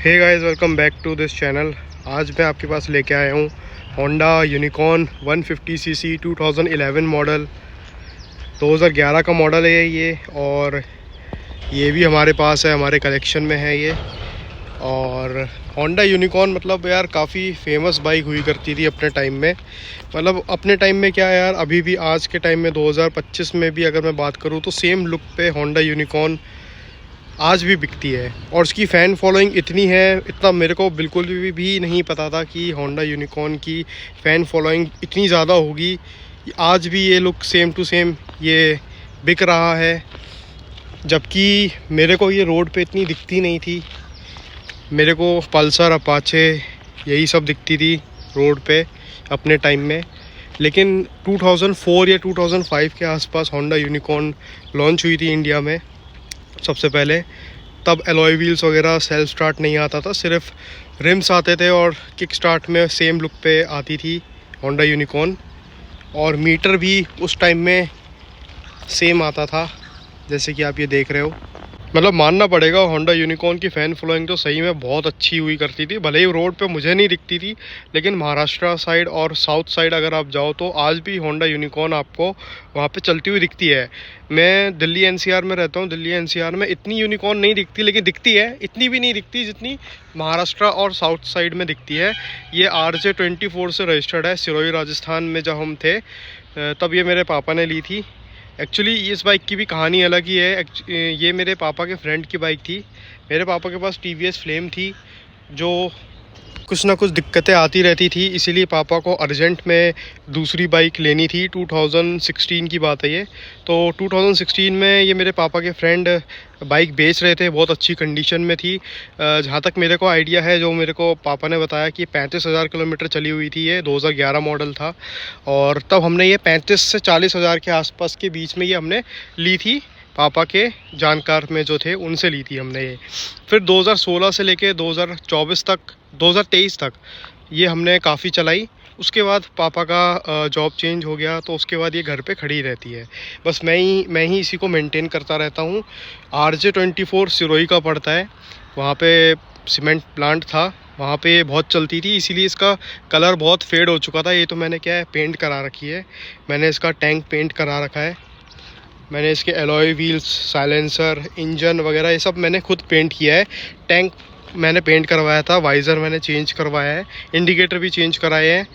Hey guys, welcome back to this channel. आज मैं आपके पास लेके आया हूँ होंडा यूनिकॉर्न 150 सीसी 2011 मॉडल। 2011 का मॉडल है ये, और ये भी हमारे पास है, हमारे कलेक्शन में है ये। और होंडा यूनिकॉर्न मतलब यार काफ़ी फेमस बाइक हुई करती थी अपने टाइम में। मतलब अपने टाइम में क्या यार, अभी भी आज के टाइम में 2025 में भी अगर मैं बात करूँ तो सेम लुक पे होंडा यूनिकॉर्न आज भी बिकती है। और उसकी फ़ैन फॉलोइंग इतनी है, इतना मेरे को बिल्कुल भी नहीं पता था कि होंडा यूनिकॉर्न की फ़ैन फॉलोइंग इतनी ज़्यादा होगी। आज भी ये लुक सेम टू सेम ये बिक रहा है, जबकि मेरे को ये रोड पे इतनी दिखती नहीं थी। मेरे को पल्सर, अपाचे यही सब दिखती थी रोड पे अपने टाइम में। लेकिन 2004 या 2005 के आसपास होंडा यूनिकॉर्न लॉन्च हुई थी इंडिया में सबसे पहले। तब एलॉय व्हील्स वगैरह सेल्फ स्टार्ट नहीं आता था, सिर्फ रिम्स आते थे और किक स्टार्ट में सेम लुक पे आती थी होंडा यूनिकॉर्न। और मीटर भी उस टाइम में सेम आता था, जैसे कि आप ये देख रहे हो। मतलब मानना पड़ेगा, होंडा यूनिकॉर्न की फ़ैन फॉलोइंग तो सही में बहुत अच्छी हुई करती थी। भले ही रोड पे मुझे नहीं दिखती थी, लेकिन महाराष्ट्र साइड और साउथ साइड अगर आप जाओ तो आज भी होंडा यूनिकॉर्न आपको वहाँ पे चलती हुई दिखती है। मैं दिल्ली एनसीआर में रहता हूँ। दिल्ली एनसीआर में इतनी यूनिकॉर्न नहीं दिखती, लेकिन दिखती है। इतनी भी नहीं दिखती जितनी महाराष्ट्र और साउथ साइड में दिखती है। ये RJ24 से रजिस्टर्ड है। सिरोही राजस्थान में जब हम थे तब ये मेरे पापा ने ली थी। एक्चुअली इस बाइक की भी कहानी अलग ही है। ये मेरे पापा के फ्रेंड की बाइक थी। मेरे पापा के पास TVS फ्लेम थी, जो कुछ ना कुछ दिक्कतें आती रहती थी, इसीलिए पापा को अर्जेंट में दूसरी बाइक लेनी थी। 2016 की बात है ये। तो 2016 में ये मेरे पापा के फ्रेंड बाइक बेच रहे थे, बहुत अच्छी कंडीशन में थी। जहाँ तक मेरे को आइडिया है, जो मेरे को पापा ने बताया कि 35,000 किलोमीटर चली हुई थी। ये 2011 मॉडल था, और तब हमने ये 35 से 40,000 के आसपास के बीच में ये हमने ली थी। पापा के जानकार में जो थे उनसे ली थी हमने ये। फिर 2016 से लेके 2024 तक, 2023 तक ये हमने काफ़ी चलाई। उसके बाद पापा का जॉब चेंज हो गया, तो उसके बाद ये घर पे खड़ी रहती है। बस मैं ही इसी को मेंटेन करता रहता हूँ। RJ24 सिरोही का पड़ता है। वहाँ पे सीमेंट प्लांट था, वहाँ पे बहुत चलती थी, इसीलिए इसका कलर बहुत फेड हो चुका था। ये तो मैंने क्या है, पेंट करा रखी है। मैंने इसका टैंक पेंट करा रखा है। मैंने इसके एलॉय व्हील्स, साइलेंसर, इंजन वगैरह ये सब मैंने खुद पेंट किया है। टैंक मैंने पेंट करवाया था, वाइज़र मैंने चेंज करवाया है, इंडिकेटर भी चेंज कराए हैं।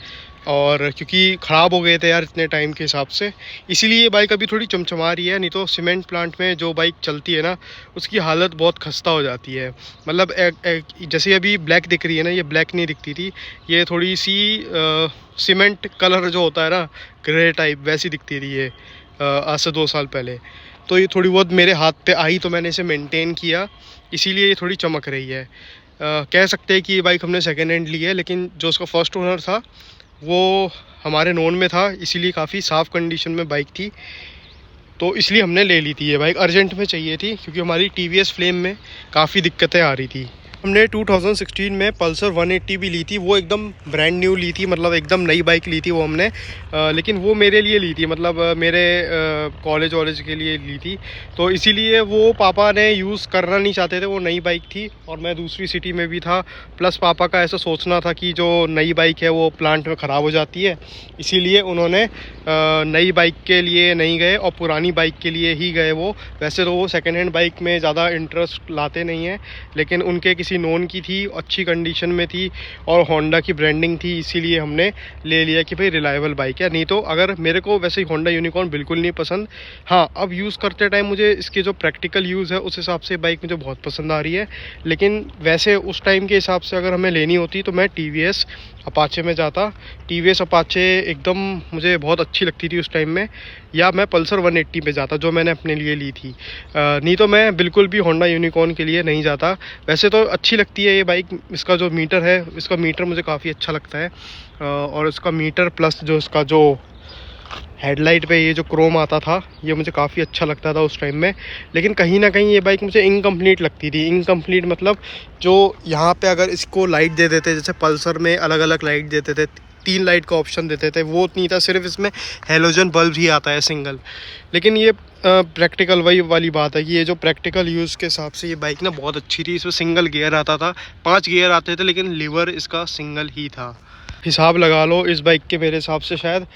और क्योंकि ख़राब हो गए थे यार इतने टाइम के हिसाब से, इसीलिए ये बाइक अभी थोड़ी चमचमा रही है। नहीं तो सीमेंट प्लांट में जो बाइक चलती है ना, उसकी हालत बहुत खस्ता हो जाती है। मतलब जैसे अभी ब्लैक दिख रही है ना, ये ब्लैक नहीं दिखती थी। ये थोड़ी सी सीमेंट कलर जो होता है ना, ग्रे टाइप, वैसी दिखती थी ये आज से 2 साल पहले। तो ये थोड़ी बहुत मेरे हाथ पे आई, तो मैंने इसे मेंटेन किया, इसीलिए ये थोड़ी चमक रही है। कह सकते हैं कि ये बाइक हमने सेकेंड हैंड ली है, लेकिन जो उसका फर्स्ट ओनर था वो हमारे नोन में था, इसीलिए काफ़ी साफ़ कंडीशन में बाइक थी। तो इसलिए हमने ले ली थी। ये बाइक अर्जेंट में चाहिए थी, क्योंकि हमारी TVS फ्लेम में काफ़ी दिक्कतें आ रही थी। हमने 2016 में पल्सर 180 भी ली थी। वो एकदम ब्रांड न्यू ली थी, मतलब एकदम नई बाइक ली थी वो हमने। लेकिन वो मेरे लिए ली थी, मतलब मेरे कॉलेज वॉलेज के लिए ली थी। तो इसीलिए वो पापा ने यूज़ करना नहीं चाहते थे। वो नई बाइक थी और मैं दूसरी सिटी में भी था। प्लस पापा का ऐसा सोचना था कि जो नई बाइक है वो प्लांट में ख़राब हो जाती है, इसीलिए उन्होंने नई बाइक के लिए नहीं गए और पुरानी बाइक के लिए ही गए वो। वैसे तो वो सेकेंड हैंड बाइक में ज़्यादा इंटरेस्ट लाते नहीं हैं, लेकिन उनके किसी नोन की थी, अच्छी कंडीशन में थी और होंडा की ब्रांडिंग थी, इसीलिए हमने ले लिया कि भाई रिलायबल बाइक है। नहीं तो अगर मेरे को वैसे ही होंडा यूनिकॉर्न बिल्कुल नहीं पसंद। हाँ, अब यूज़ करते टाइम मुझे इसके जो प्रैक्टिकल यूज़ है उस हिसाब से बाइक मुझे बहुत पसंद आ रही है। लेकिन वैसे उस टाइम के हिसाब से अगर हमें लेनी होती तो मैं TVS अपाचे में जाता। TVS अपाचे एकदम मुझे बहुत अच्छी लगती थी उस टाइम में, या मैं पल्सर 180 पे जाता, जो मैंने अपने लिए ली थी। नहीं तो मैं बिल्कुल भी होंडा यूनिकॉर्न के लिए नहीं जाता। वैसे तो अच्छी लगती है ये बाइक। इसका जो मीटर है, इसका मीटर मुझे काफ़ी अच्छा लगता है। और इसका मीटर प्लस जो इसका जो हेडलाइट पे ये जो क्रोम आता था, ये मुझे काफ़ी अच्छा लगता था उस टाइम में। लेकिन कहीं ना कहीं ये बाइक मुझे इनकम्प्लीट लगती थी। इनकम्प्लीट मतलब जो यहाँ पे अगर इसको लाइट दे देते, जैसे पल्सर में अलग अलग लाइट देते थे, 3 लाइट का ऑप्शन देते थे, वो नहीं था, सिर्फ इसमें हेलोजन बल्ब ही आता है सिंगल। लेकिन ये प्रैक्टिकल वही वाली बात है कि ये जो प्रैक्टिकल यूज़ के हिसाब से ये बाइक ना बहुत अच्छी थी। इसमें सिंगल गियर आता था, 5 गियर आते थे, लेकिन लीवर इसका सिंगल ही था। हिसाब लगा लो इस बाइक के मेरे हिसाब से शायद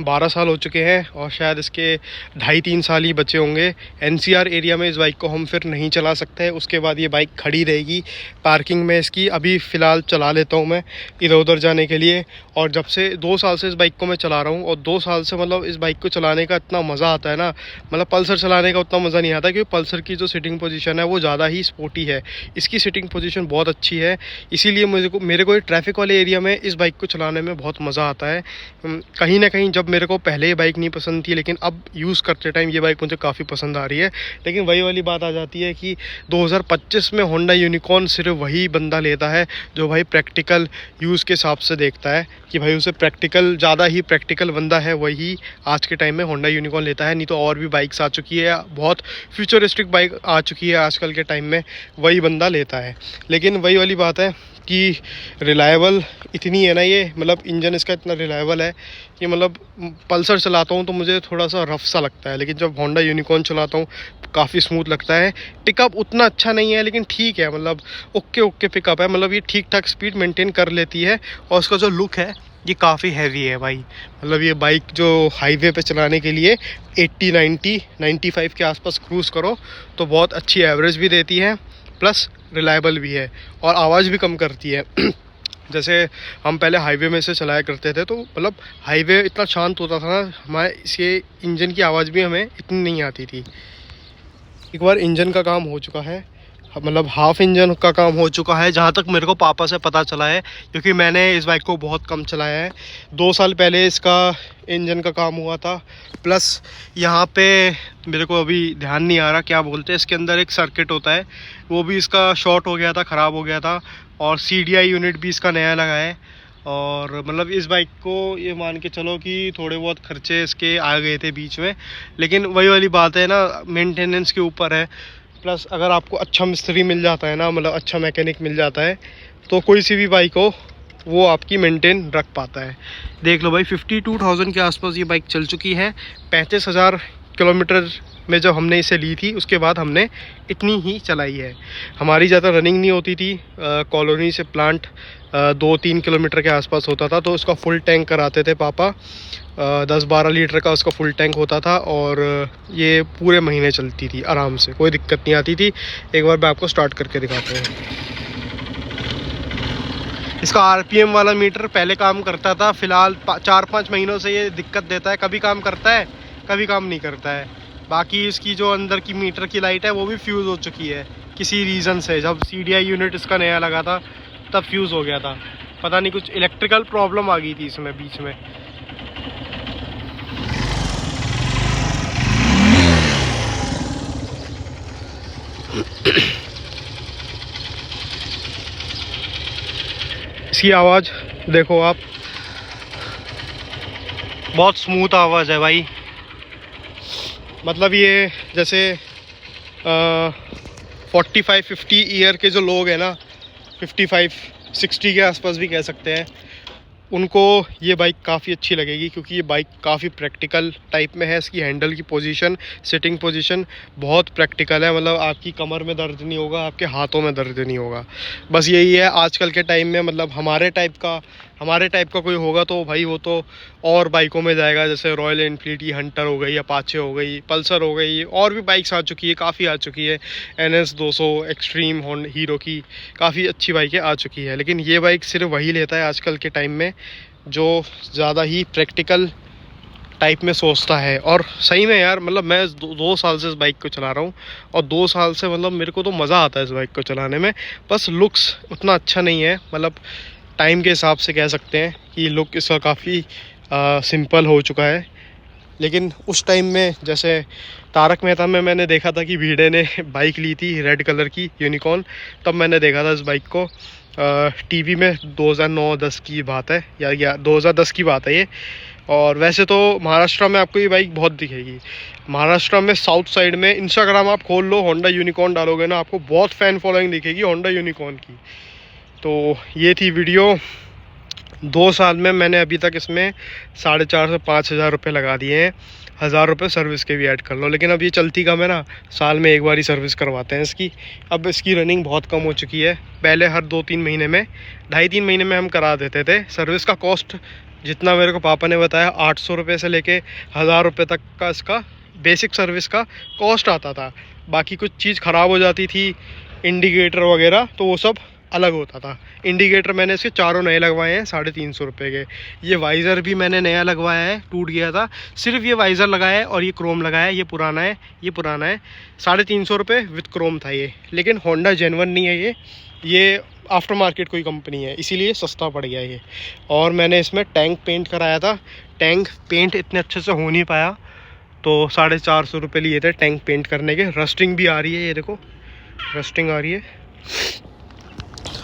12 साल हो चुके हैं और शायद इसके 2.5-3 साल ही बचे होंगे। NCR एरिया में इस बाइक को हम फिर नहीं चला सकते, उसके बाद ये बाइक खड़ी रहेगी पार्किंग में इसकी। अभी फ़िलहाल चला लेता हूँ मैं इधर उधर जाने के लिए, और जब से 2 साल से इस बाइक को मैं चला रहा हूँ, और 2 साल से मतलब इस बाइक को चलाने का इतना मज़ा आता है ना, मतलब पल्सर चलाने का उतना मज़ा नहीं आता, क्योंकि पल्सर की जो सिटिंग पोजीशन है वो ज़्यादा ही स्पोर्टी है, इसकी सिटिंग पोजीशन बहुत अच्छी है। इसीलिए मेरे को ट्रैफिक वाले एरिया में इस बाइक को चलाने में बहुत मज़ा आता है। कहीं ना कहीं जब मेरे को पहले ये बाइक नहीं पसंद थी, लेकिन अब यूज़ करते टाइम ये बाइक मुझे काफ़ी पसंद आ रही है। लेकिन वही वाली बात आ जाती है कि 2025 में होंडा यूनिकॉर्न सिर्फ वही बंदा लेता है जो भाई प्रैक्टिकल यूज़ के हिसाब से देखता है कि भाई उसे प्रैक्टिकल, ज़्यादा ही प्रैक्टिकल बंदा है वही आज के टाइम में होंडा यूनिकॉर्न लेता है। नहीं तो और भी बाइक्स आ चुकी है, बहुत फ्यूचरिस्टिक बाइक आ चुकी है आजकल के टाइम में, वही बंदा लेता है। लेकिन वही वाली बात है कि रिलायबल इतनी है ना ये, मतलब इंजन इसका इतना रिलायबल है कि मतलब पल्सर चलाता हूँ तो मुझे थोड़ा सा रफ सा लगता है, लेकिन जब होंडा यूनिकॉर्न चलाता हूँ काफ़ी स्मूथ लगता है। पिकअप उतना अच्छा नहीं है, लेकिन ठीक है, मतलब ओके पिकअप है, मतलब ये ठीक ठाक स्पीड मेंटेन कर लेती है। और उसका जो लुक है ये काफ़ी हैवी है भाई, मतलब ये बाइक जो हाईवे पे चलाने के लिए 80, 90, 95 के आसपास क्रूज़ करो तो बहुत अच्छी एवरेज भी देती है, प्लस रिलायबल भी है और आवाज़ भी कम करती है। जैसे हम पहले हाईवे में से चलाया करते थे तो मतलब हाईवे इतना शांत होता था ना, हमारे इसके इंजन की आवाज़ भी हमें इतनी नहीं आती थी। एक बार इंजन का काम हो चुका है, मतलब हाफ इंजन का काम हो चुका है, जहाँ तक मेरे को पापा से पता चला है, क्योंकि मैंने इस बाइक को बहुत कम चलाया है। 2 साल पहले इसका इंजन का काम हुआ था, प्लस यहाँ पे मेरे को अभी ध्यान नहीं आ रहा क्या बोलते हैं, इसके अंदर एक सर्किट होता है, वो भी इसका शॉर्ट हो गया था, ख़राब हो गया था, और CDI यूनिट भी इसका नया लगा है। और मतलब इस बाइक को ये मान के चलो कि थोड़े बहुत खर्चे इसके आ गए थे बीच में, लेकिन वही वाली बात है ना, मेंटेनेंस के ऊपर है। प्लस अगर आपको अच्छा मिस्त्री मिल जाता है ना, मतलब अच्छा मैकेनिक मिल जाता है, तो कोई सी भी बाइक हो वो आपकी मेंटेन रख पाता है। देख लो भाई 52,000 के आसपास ये बाइक चल चुकी है। 35,000 किलोमीटर में जब हमने इसे ली थी उसके बाद हमने इतनी ही चलाई है। हमारी ज़्यादा रनिंग नहीं होती थी, कॉलोनी से प्लांट 2-3 किलोमीटर के आसपास होता था, तो उसका फुल टैंक कराते थे पापा। 10-12 लीटर का उसका फुल टैंक होता था और ये पूरे महीने चलती थी आराम से, कोई दिक्कत नहीं आती थी। एक बार मैं आपको स्टार्ट करके दिखाता हूँ। इसका RPM वाला मीटर पहले काम करता था, फ़िलहाल 4-5 महीनों से ये दिक्कत देता है, कभी काम करता है कभी काम नहीं करता है। बाकी इसकी जो अंदर की मीटर की लाइट है वो भी फ्यूज़ हो चुकी है किसी रीज़न से। जब CDI यूनिट इसका नया लगा था तब फ्यूज़ हो गया था, पता नहीं कुछ इलेक्ट्रिकल प्रॉब्लम आ गई थी इसमें बीच में। इसकी आवाज़ देखो आप, बहुत स्मूथ आवाज़ है भाई। मतलब ये जैसे 45-50 ईयर के जो लोग हैं ना, 55-60 के आसपास भी कह सकते हैं, उनको ये बाइक काफ़ी अच्छी लगेगी, क्योंकि ये बाइक काफ़ी प्रैक्टिकल टाइप में है। इसकी हैंडल की पोजीशन, सिटिंग पोजीशन बहुत प्रैक्टिकल है, मतलब आपकी कमर में दर्द नहीं होगा, आपके हाथों में दर्द नहीं होगा। बस यही है आजकल के टाइम में, मतलब हमारे टाइप का कोई होगा तो भाई वो तो और बाइकों में जाएगा, जैसे रॉयल एनफील्ड की हंटर हो गई, अपाचे हो गई, पल्सर हो गई, और भी बाइक्स आ चुकी है, काफ़ी आ चुकी है। NS 200 एक्सट्रीम हीरो की काफ़ी अच्छी बाइकें आ चुकी है। लेकिन ये बाइक सिर्फ वही लेता है आजकल के टाइम में जो ज़्यादा ही प्रैक्टिकल टाइप में सोचता है। और सही में यार, मतलब मैं 2 साल से इस बाइक को चला रहा हूँ और 2 साल से मतलब मेरे को तो मज़ा आता है इस बाइक को चलाने में। बस लुक्स उतना अच्छा नहीं है, मतलब टाइम के हिसाब से कह सकते हैं कि लुक इसका काफ़ी सिंपल हो चुका है। लेकिन उस टाइम में जैसे तारक मेहता में मैंने देखा था कि भिड़े ने बाइक ली थी रेड कलर की यूनिकॉर्न, तब मैंने देखा था इस बाइक को टीवी में। 2009-10 की बात है या 2010 की बात है ये। और वैसे तो महाराष्ट्र में आपको ये बाइक बहुत दिखेगी। महाराष्ट्र में साउथ साइड में इंस्टाग्राम आप खोल लो, होंडा यूनिकॉर्न डालोगे ना, आपको बहुत फ़ैन फॉलोइंग दिखेगी होंडा यूनिकॉर्न की। तो ये थी वीडियो, 2 साल में मैंने अभी तक इसमें 4,500 से 5,000 रुपये लगा दिए हैं। 1,000 रुपये सर्विस के भी ऐड कर लो, लेकिन अब ये चलती कम है ना, साल में एक बार ही सर्विस करवाते हैं इसकी। अब इसकी रनिंग बहुत कम हो चुकी है। पहले हर 2-3 महीने में, 2.5-3 महीने में हम करा देते थे। सर्विस का कॉस्ट जितना मेरे को पापा ने बताया 800 रुपये से लेके 1,000 रुपये तक का इसका बेसिक सर्विस का कॉस्ट आता था। बाकी कुछ चीज़ ख़राब हो जाती थी, इंडिकेटर वगैरह, तो वो सब अलग होता था। इंडिकेटर मैंने इसके चारों नए लगवाए हैं 350 रुपये के। ये वाइज़र भी मैंने नया लगवाया है, टूट गया था। सिर्फ ये वाइज़र लगाया है और ये क्रोम लगाया है। ये पुराना है, ये पुराना है। 350 रुपये विद क्रोम था ये, लेकिन होंडा जेन्युइन नहीं है ये आफ्टर मार्केट कोई कंपनी है, इसीलिए सस्ता पड़ गया ये। और मैंने इसमें टैंक पेंट कराया था। टैंक पेंट इतने अच्छे से हो नहीं पाया, तो 450 रुपये लिए थे टैंक पेंट करने के। रस्टिंग भी आ रही है, ये देखो रस्टिंग आ रही है।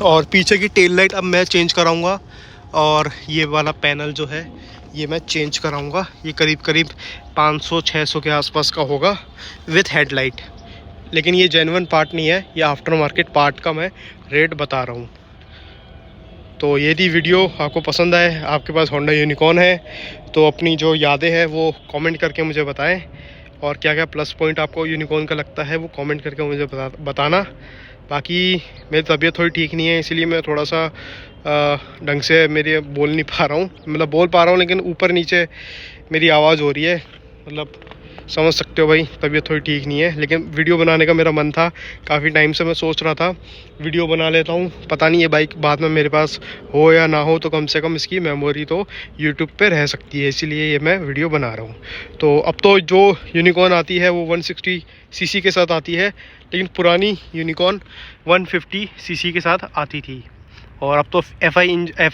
और पीछे की टेल लाइट अब मैं चेंज कराऊंगा, और ये वाला पैनल जो है ये मैं चेंज कराऊंगा। ये करीब करीब 500-600 के आसपास का होगा विथ हेडलाइट। लेकिन ये जेन्युइन पार्ट नहीं है, ये आफ्टर मार्केट पार्ट का मैं रेट बता रहा हूँ। तो ये थी वीडियो। आपको पसंद आए, आपके पास होंडा यूनिकॉर्न है तो अपनी जो यादें हैं वो कमेंट करके मुझे बताएं, और क्या क्या प्लस पॉइंट आपको यूनिकॉर्न का लगता है वो कमेंट करके मुझे बताना। बाकी मेरी तबीयत थोड़ी ठीक नहीं है, इसलिए मैं थोड़ा सा ढंग से मेरी बोल नहीं पा रहा हूँ। मतलब बोल पा रहा हूँ लेकिन ऊपर नीचे मेरी आवाज़ हो रही है, मतलब समझ सकते हो भाई, तबीयत थोड़ी ठीक नहीं है। लेकिन वीडियो बनाने का मेरा मन था, काफ़ी टाइम से मैं सोच रहा था वीडियो बना लेता हूँ। पता नहीं ये बाइक बाद में मेरे पास हो या ना हो, तो कम से कम इसकी मेमोरी तो यूट्यूब पे रह सकती है, इसीलिए ये मैं वीडियो बना रहा हूँ। तो अब तो जो यूनिकॉर्न आती है वो 160 सीसी के साथ आती है, लेकिन पुरानी यूनिकॉर्न 150 सीसी के साथ आती थी। और अब तो एफ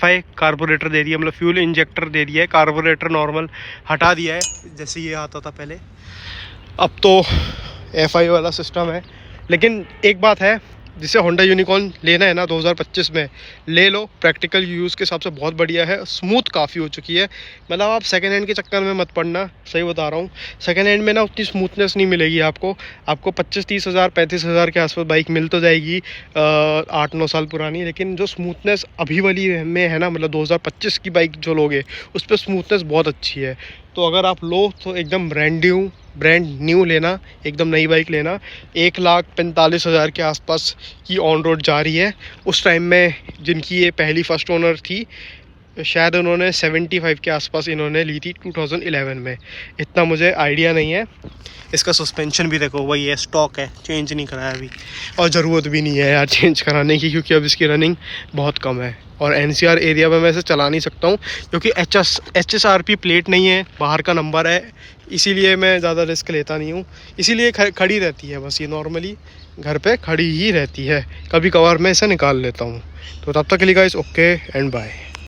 आई कार्बोरेटर दे दिया, मतलब फ्यूल इंजेक्टर दे दिया है। कार्बोरेटर नॉर्मल हटा दिया है, जैसे ये आता था पहले, अब तो एफ आई वाला सिस्टम है। लेकिन एक बात है, जिसे होंडा यूनिकॉर्न लेना है ना 2025 में, ले लो। प्रैक्टिकल यूज़ के हिसाब से बहुत बढ़िया है, स्मूथ काफ़ी हो चुकी है। मतलब आप सेकेंड हैंड के चक्कर में मत पड़ना, सही बता रहा हूँ। सेकेंड हैंड में ना उतनी स्मूथनेस नहीं मिलेगी आपको 25-30 हज़ार 35 हज़ार के आसपास बाइक मिल तो जाएगी 8-9 साल पुरानी, लेकिन जो स्मूथनेस अभी वाली में है ना, मतलब 2025 की बाइक जो लोगे उस पर स्मूथनेस बहुत अच्छी है। तो अगर आप लो तो एकदम ब्रांड न्यू लेना, एकदम नई बाइक लेना। 1,45,000 के आसपास की ऑन रोड जा रही है। उस टाइम में जिनकी ये पहली फर्स्ट ओनर थी, शायद उन्होंने 75 के आसपास इन्होंने ली थी 2011 में, इतना मुझे आइडिया नहीं है। इसका सस्पेंशन भी देखो वही है, स्टॉक है, चेंज नहीं कराया अभी, और ज़रूरत भी नहीं है यार चेंज कराने की, क्योंकि अब इसकी रनिंग बहुत कम है। और NCR एरिया में मैं इसे चला नहीं सकता हूँ, क्योंकि HSRP प्लेट नहीं है, बाहर का नंबर है, इसीलिए मैं ज़्यादा रिस्क लेता नहीं हूँ। इसीलिए खड़ी रहती है बस, ये नॉर्मली घर पे खड़ी ही रहती है। कभी कभार मैं इसे निकाल लेता हूँ। तो तब तक के लिए गाइस, ओके एंड बाय।